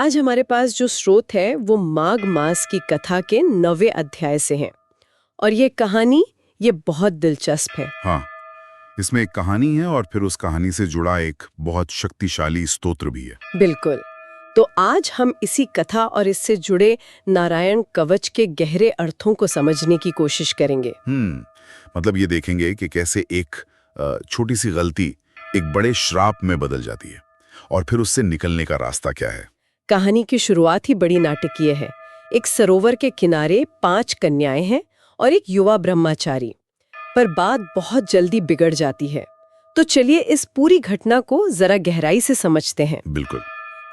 आज हमारे पास जो स्रोत है वो माघ मास की कथा के 9वें अध्याय से है। और ये कहानी ये बहुत दिलचस्प है। हाँ, इसमें एक कहानी है और फिर उस कहानी से जुड़ा एक बहुत शक्तिशाली स्तोत्र भी है। बिल्कुल। तो आज हम इसी कथा और इससे जुड़े नारायण कवच के गहरे अर्थों को समझने की कोशिश करेंगे। मतलब ये देखेंगे कि कैसे एक छोटी सी गलती एक बड़े श्राप में बदल जाती है और फिर उससे निकलने का रास्ता क्या है। कहानी की शुरुआत ही बड़ी नाटकीय है। एक सरोवर के किनारे 5 कन्याएं हैं और एक युवा ब्रह्मचारी। पर बात बहुत जल्दी बिगड़ जाती है। तो चलिए इस पूरी घटना को जरा गहराई से समझते हैं। बिल्कुल।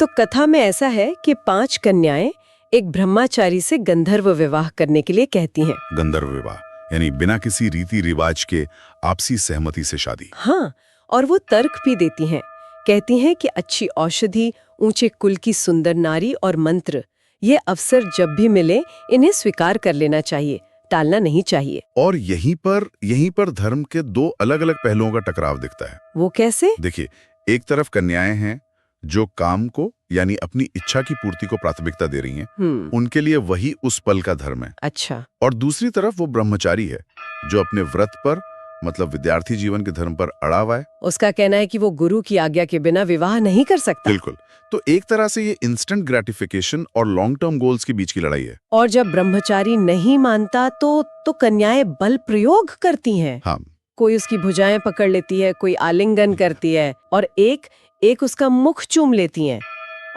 तो कथा में ऐसा है कि 5 कन्याएं एक ब्रह्मचारी से गंधर्व विवाह करने के लिए कहती हैं। गंधर्व विवाह यानी बिना किसी रीति रिवाज के आपसी सहमति से शादी। हाँ, और वो तर्क भी देती हैं। कहती हैं कि अच्छी औषधि, ऊंचे कुल की सुंदर नारी और मंत्र, ये अवसर जब भी मिले इन्हें स्वीकार कर लेना चाहिए, टालना नहीं चाहिए। और यहीं पर धर्म के 2 अलग-अलग पहलुओं का टकराव दिखता है। वो कैसे? देखिए, एक तरफ कन्याएं हैं जो काम को यानी अपनी इच्छा की पूर्ति को प्राथमिकता दे रही हैं। उनके लिए वही उस पल का धर्म है। अच्छा। और दूसरी तरफ वो ब्रह्मचारी है जो अपने व्रत पर मतलब विद्यार्थी जीवन के धर्म पर अड़ा हुआ है। उसका कहना है कि वो गुरु की आज्ञा के बिना विवाह नहीं कर सकता। बिल्कुल। तो एक तरह से ये इंस्टेंट ग्रेटिफिकेशन और लॉन्ग टर्म गोल्स के बीच की लड़ाई है। और जब ब्रह्मचारी नहीं मानता तो कन्याएं बल प्रयोग करती हैं। हाँ। कोई उसकी भुजाएं पकड़ लेती है, कोई आलिंगन करती है और एक उसका मुख चूम लेती हैं।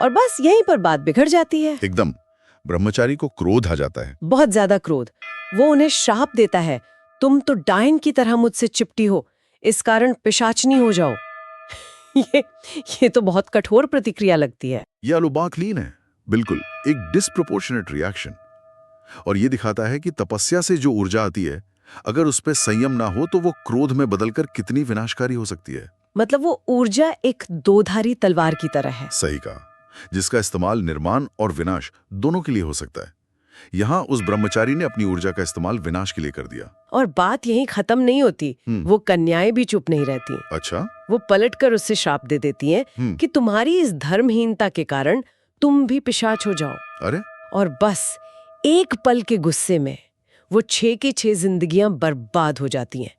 और बस यहीं पर बात बिगड़ जाती है। एकदम। ब्रह्मचारी को क्रोध आ जाता है, बहुत ज्यादा क्रोध। वो उन्हें श्राप देता है, तुम तो डायन की तरह मुझसे चिपटी हो, इस कारण पिशाचनी हो जाओ। ये तो बहुत कठोर प्रतिक्रिया लगती है। ये अलुबाकलीन है। बिल्कुल एक डिस्प्रोपोर्शनेट रिएक्शन। और ये दिखाता है कि तपस्या से जो ऊर्जा आती है, अगर उस पर संयम ना हो तो वो क्रोध में बदलकर कितनी विनाशकारी हो सकती है। मतलब वो ऊर्जा एक 2धारी तलवार की तरह है। सही कहा, जिसका इस्तेमाल निर्माण और विनाश दोनों के लिए हो सकता है। यहाँ उस ब्रह्मचारी ने अपनी ऊर्जा का इस्तेमाल विनाश के लिए कर दिया। और बात यहीं खत्म नहीं होती। वो कन्याएं भी चुप नहीं रहती। अच्छा। वो पलटकर उससे श्राप दे देती हैं कि तुम्हारी इस धर्महीनता के कारण तुम भी पिशाच हो जाओ। अरे। और बस एक पल के गुस्से में वो 6 की 6 जिंदगियां बर्बाद हो जाती हैं।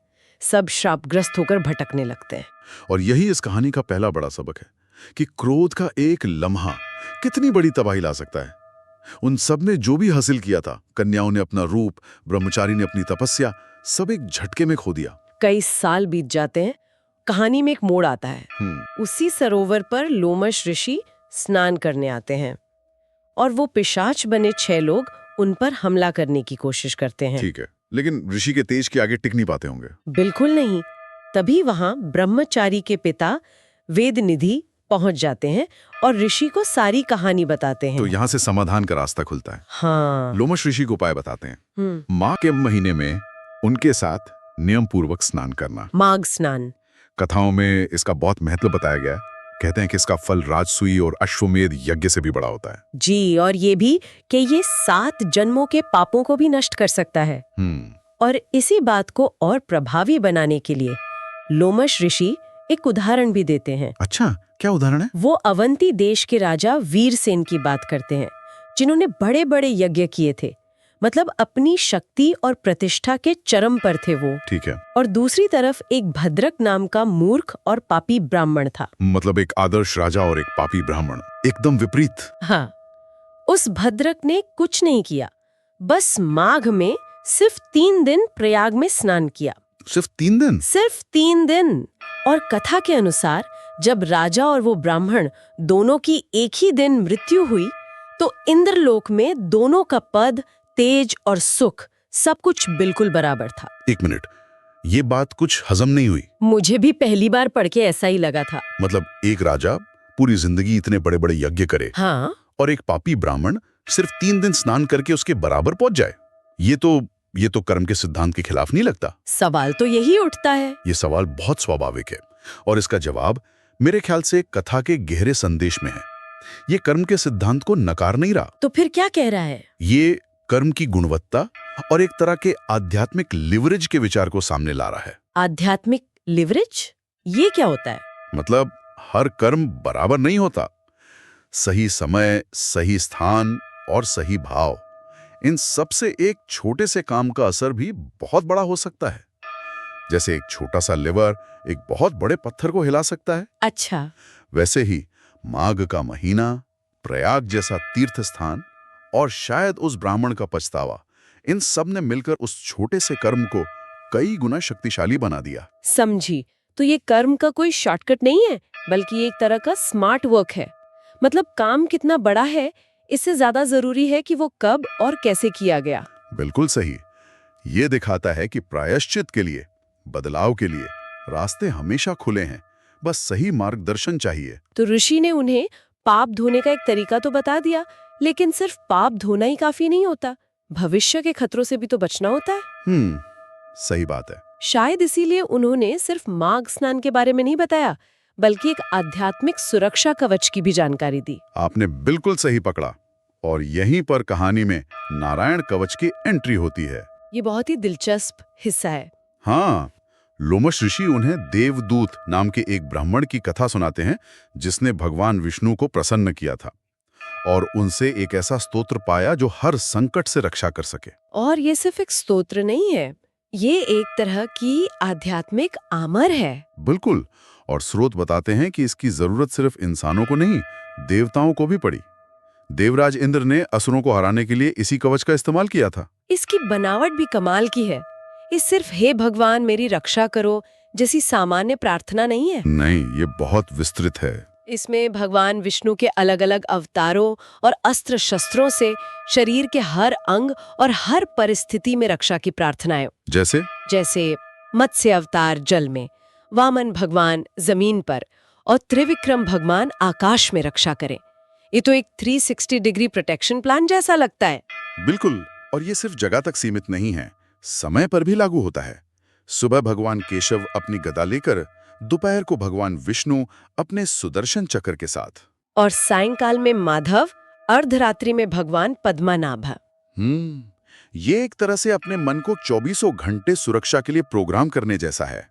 सब श्रापग्रस्त होकर भटकने लगते हैं। और यही इस कहानी का पहला बड़ा सबक है कि क्रोध का एक लम्हा कितनी बड़ी तबाही ला सकता है। उन सब ने जो भी हासिल किया था, कन्याओं ने अपना रूप, ब्रह्मचारी ने अपनी तपस्या, सब एक झटके में खो दिया। कई साल बीत जाते हैं। कहानी में एक मोड़ आता है। उसी सरोवर पर लोमश ऋषि स्नान करने आते हैं और वो पिशाच बने 6 लोग उन पर हमला करने की कोशिश करते हैं। ठीक है, लेकिन ऋषि के तेज के आगे टिक नहीं पाते होंगे। बिल्कुल नहीं। तभी वहां ब्रह्मचारी के पिता वेदनिधि पहुंच जाते हैं और ऋषि को सारी कहानी बताते हैं। तो यहाँ से समाधान का रास्ता खुलता है। हाँ। लोमश ऋषि को उपाय बताते हैं। माँ के महीने में उनके साथ नियम पूर्वक स्नान करना। माघ स्नान। कथाओं में इसका बहुत महत्व बताया गया है। कहते हैं कि इसका फल राजसूई और अश्वमेध यज्ञ से भी बड़ा होता है। जी, और ये भी कि ये 7 जन्मों के पापों को भी नष्ट कर सकता है। और इसी बात को और प्रभावी बनाने के लिए लोमश ऋषि एक उदाहरण भी देते हैं। अच्छा, क्या उदाहरण है? वो अवंती देश के राजा वीरसेन की बात करते हैं, जिन्होंने बड़े बड़े यज्ञ किए थे। मतलब अपनी शक्ति और प्रतिष्ठा के चरम पर थे वो। ठीक है। और दूसरी तरफ एक भद्रक नाम का मूर्ख और पापी ब्राह्मण था। मतलब एक आदर्श राजा और एक पापी ब्राह्मण, एकदम विपरीत। हाँ। उस भद्रक ने कुछ नहीं किया, बस माघ में सिर्फ 3 दिन प्रयाग में स्नान किया। सिर्फ 3 दिन? सिर्फ 3 दिन। और कथा के अनुसार जब राजा और वो ब्राह्मण दोनों की एक ही दिन मृत्यु हुई तो इंद्रलोक में दोनों का पद, तेज और सुख सब कुछ बिल्कुल बराबर था। 1 मिनट, ये बात कुछ हजम नहीं हुई। मुझे भी पहली बार पढ़ के ऐसा ही लगा था। मतलब एक राजा पूरी जिंदगी इतने बड़े बड़े यज्ञ करे। हाँ। और एक पापी ब्राह्मण सिर्फ 3 दिन स्नान करके उसके बराबर पहुंच जाए। ये तो कर्म के सिद्धांत के खिलाफ नहीं लगता? सवाल तो यही उठता है। ये सवाल बहुत स्वाभाविक है और इसका जवाब मेरे ख्याल से कथा के गहरे संदेश में है। ये कर्म के सिद्धांत को नकार नहीं रहा। तो फिर क्या कह रहा है? ये कर्म की गुणवत्ता और एक तरह के आध्यात्मिक लिवरेज के विचार को सामने ला रहा है। आध्यात्मिक लिवरेज? ये क्या होता है? मतलब हर कर्म बराबर नहीं होता। सही समय, सही स्थान और सही भाव, इन सब से एक छोटे से काम का असर भी बहुत बड़ा हो सकता है। जैसे एक छोटा सा लिवर एक बहुत बड़े पत्थर को हिला सकता है, अच्छा। वैसे ही माघ का महीना, प्रयाग जैसा तीर्थ स्थान और शायद उस ब्राह्मण का पछतावा, इन सब ने मिलकर उस छोटे से कर्म को कई गुना शक्तिशाली बना दिया। समझी। तो ये कर्म का कोई शॉर्टकट नहीं है, बल्कि एक तरह का स्मार्ट वर्क है। मतलब काम कितना बड़ा है, इससे ज्यादा जरूरी है कि वो कब और कैसे किया गया। बिल्कुल सही। ये दिखाता है कि प्रायश्चित के लिए, बदलाव के लिए रास्ते हमेशा खुले हैं, बस सही मार्गदर्शन चाहिए। तो ऋषि ने उन्हें पाप धोने का एक तरीका तो बता दिया, लेकिन सिर्फ पाप धोना ही काफी नहीं होता, भविष्य के खतरों से भी तो बचना होता है। सही बात है। शायद इसीलिए उन्होंने सिर्फ माघ स्नान के बारे में नहीं बताया, बल्कि एक आध्यात्मिक सुरक्षा कवच की भी जानकारी दी। आपने बिल्कुल सही पकड़ा। और यहीं पर कहानी में नारायण कवच की एंट्री होती है। ये बहुत ही दिलचस्प हिस्सा है। हाँ, लोमश ऋषि उन्हें देवदूत नाम के एक ब्राह्मण की कथा सुनाते हैं, जिसने भगवान विष्णु को प्रसन्न किया था और उनसे एक ऐसा स्तोत्र पाया जो हर संकट से रक्षा कर सके। और ये सिर्फ एक स्तोत्र नहीं है, ये एक तरह की आध्यात्मिक आमर है। बिल्कुल। और स्रोत बताते हैं कि इसकी जरूरत सिर्फ इंसानों को नहीं, देवताओं को भी पड़ी। देवराज इंद्र ने असुरों को हराने के लिए इसी कवच का इस्तेमाल किया था। इसकी बनावट भी कमाल की है। ये सिर्फ हे भगवान मेरी रक्षा करो जैसी सामान्य प्रार्थना नहीं है। नहीं, ये बहुत विस्तृत है। इसमें भगवान विष्णु के अलग अलग अवतारों और अस्त्र शस्त्रों से शरीर के हर अंग और हर परिस्थिति में रक्षा की प्रार्थनाएं। जैसे मत्स्य अवतार जल में, वामन भगवान जमीन पर और त्रिविक्रम भगवान आकाश में रक्षा करें। ये तो एक 360 डिग्री प्रोटेक्शन प्लान जैसा लगता है। बिल्कुल। और ये सिर्फ जगह तक सीमित नहीं है, समय पर भी लागू होता है। सुबह भगवान केशव अपनी गदा लेकर, दोपहर को भगवान विष्णु अपने सुदर्शन चक्र के साथ, और सायंकाल में माधव, अर्धरात्रि में भगवान पद्मनाभ। ये एक तरह से अपने मन को 24 घंटे सुरक्षा के लिए प्रोग्राम करने जैसा है।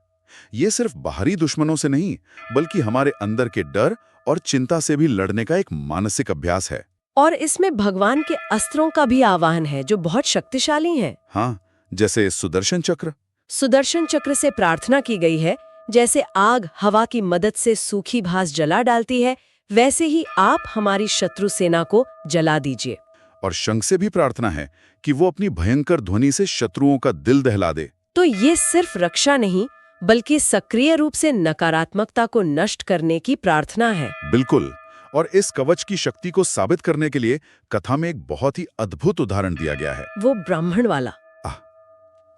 ये सिर्फ बाहरी दुश्मनों से नहीं, बल्कि हमारे अंदर के डर और चिंता से भी लड़ने का एक मानसिक अभ्यास है। और इसमें भगवान के अस्त्रों का भी आह्वान है जो बहुत शक्तिशाली हैं। हाँ, जैसे सुदर्शन चक्र। सुदर्शन चक्र से प्रार्थना की गई है, जैसे आग हवा की मदद से सूखी घास जला डालती है, वैसे ही आप हमारी शत्रु सेना को जला दीजिए। और शंख से भी प्रार्थना है कि वो अपनी भयंकर ध्वनि से शत्रुओं का दिल दहला दे। तो ये सिर्फ रक्षा नहीं, बल्कि सक्रिय रूप से नकारात्मकता को नष्ट करने की प्रार्थना है। बिल्कुल। और इस कवच की शक्ति को साबित करने के लिए कथा में एक बहुत ही अद्भुत उदाहरण दिया गया है। वो ब्राह्मण वाला।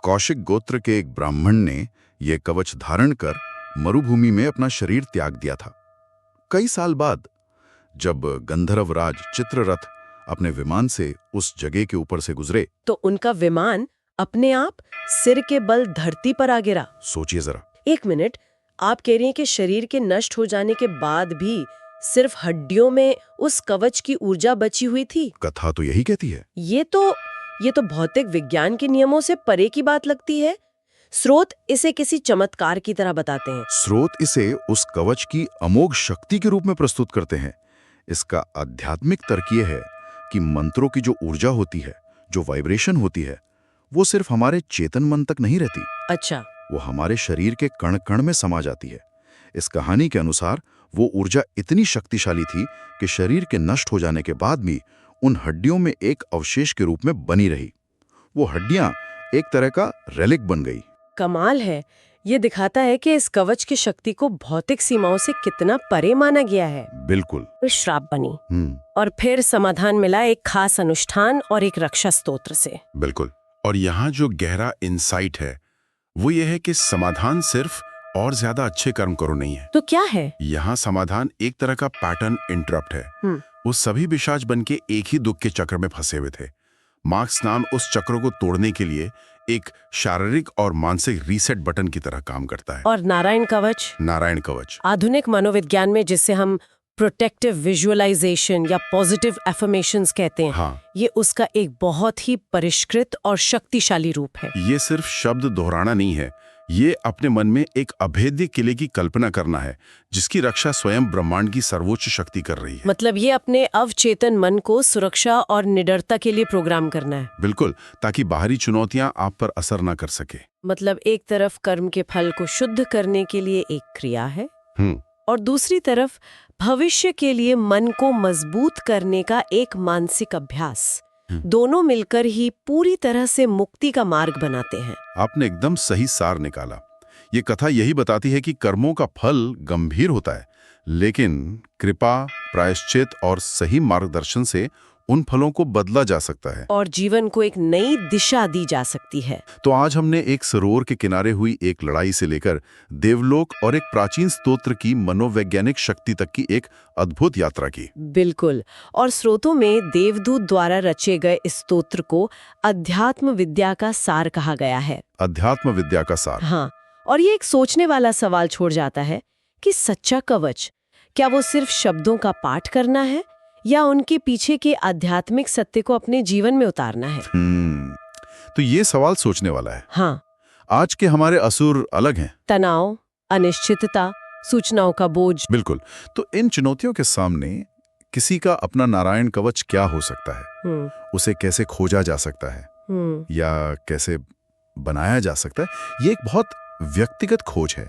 कौशिक गोत्र के एक ब्राह्मण ने यह कवच धारण कर मरुभूमि में अपना शरीर त्याग दिया था। कई साल बाद जब गंधर्वराज चित्ररथ अपने विमान से उस जगह के ऊपर से गुजरे, तो उनका विमान अपने आप सिर के बल धरती पर आ गिरा। सोचिए जरा। एक मिनट, आप कह रही हैं कि शरीर के नष्ट हो जाने के बाद भी सिर्फ हड्डियों में उस कवच की ऊर्जा बची हुई थी? कथा तो यही कहती है। ये तो भौतिक विज्ञान के नियमों से परे की बात लगती है। स्रोत इसे किसी चमत्कार की तरह बताते हैं। स्रोत इसे उस कवच की अमोघ शक्ति के रूप में प्रस्तुत करते हैं। इसका आध्यात्मिक तर्क ये है कि मंत्रों की जो ऊर्जा होती है, जो वाइब्रेशन होती है, वो सिर्फ हमारे चेतन मन तक नहीं रहती। अच्छा। वो हमारे शरीर के कण कण में समा जाती है। इस कहानी के अनुसार वो ऊर्जा इतनी शक्तिशाली थी कि शरीर के नष्ट हो जाने के बाद भी उन हड्डियों में एक अवशेष के रूप में बनी रही। वो हड्डियां एक तरह का रेलिक बन गई। कमाल है। ये दिखाता है कि इस कवच की शक्ति को भौतिक सीमाओं से कितना परे माना गया है। बिल्कुल। श्राप बनी और फिर समाधान मिला एक खास अनुष्ठान और एक रक्षा स्तोत्र से। बिल्कुल। और यहाँ जो गहरा इंसाइट है वो ये है कि समाधान सिर्फ और ज्यादा अच्छे कर्म करो नहीं है। तो क्या है? यहाँ समाधान एक तरह का पैटर्न इंटरप्ट है। वो सभी पिशाच बन के एक ही दुख के चक्र में फंसे हुए थे। माघ स्नान उस चक्र को तोड़ने के लिए एक शारीरिक और मानसिक रीसेट बटन की तरह काम करता है। और नारायण कवच आधुनिक मनोविज्ञान में जिसे हम प्रोटेक्टिव विजुअलाइजेशन या पॉजिटिव एफर्मेशंस कहते हैं, हाँ, ये उसका एक बहुत ही परिष्कृत और शक्तिशाली रूप है। ये सिर्फ शब्द दोहराना नहीं है, ये अपने मन में एक अभेद्य किले की कल्पना करना है जिसकी रक्षा स्वयं ब्रह्मांड की सर्वोच्च शक्ति कर रही है। मतलब ये अपने अवचेतन मन को सुरक्षा और निडरता के लिए प्रोग्राम करना है। बिल्कुल, ताकि बाहरी चुनौतियां आप पर असर ना कर सके। मतलब एक तरफ कर्म के फल को शुद्ध करने के लिए एक क्रिया है हम्म और दूसरी तरफ भविष्य के लिए मन को मजबूत करने का एक मानसिक अभ्यास। दोनों मिलकर ही पूरी तरह से मुक्ति का मार्ग बनाते हैं। आपने एकदम सही सार निकाला। ये कथा यही बताती है कि कर्मों का फल गंभीर होता है, लेकिन कृपा, प्रायश्चित और सही मार्गदर्शन से उन फलों को बदला जा सकता है और जीवन को एक नई दिशा दी जा सकती है। तो आज हमने एक सरोवर के किनारे हुई एक लड़ाई से लेकर देवलोक और एक प्राचीन स्तोत्र की मनोवैज्ञानिक शक्ति तक की एक अद्भुत यात्रा की। बिल्कुल। और स्रोतों में देवदूत द्वारा रचे गए इस स्तोत्र को अध्यात्म विद्या का सार कहा गया है। अध्यात्म विद्या का सार। हाँ, और ये एक सोचने वाला सवाल छोड़ जाता है कि सच्चा कवच क्या वो सिर्फ शब्दों का पाठ करना है या उनके पीछे के आध्यात्मिक सत्य को अपने जीवन में उतारना है। तो ये सवाल सोचने वाला है। हाँ, आज के हमारे असुर अलग हैं। तनाव, अनिश्चितता, सूचनाओं का बोझ। बिल्कुल। तो इन चुनौतियों के सामने किसी का अपना नारायण कवच क्या हो सकता है, उसे कैसे खोजा जा सकता है या कैसे बनाया जा सकता है, ये एक बहुत व्यक्तिगत खोज है।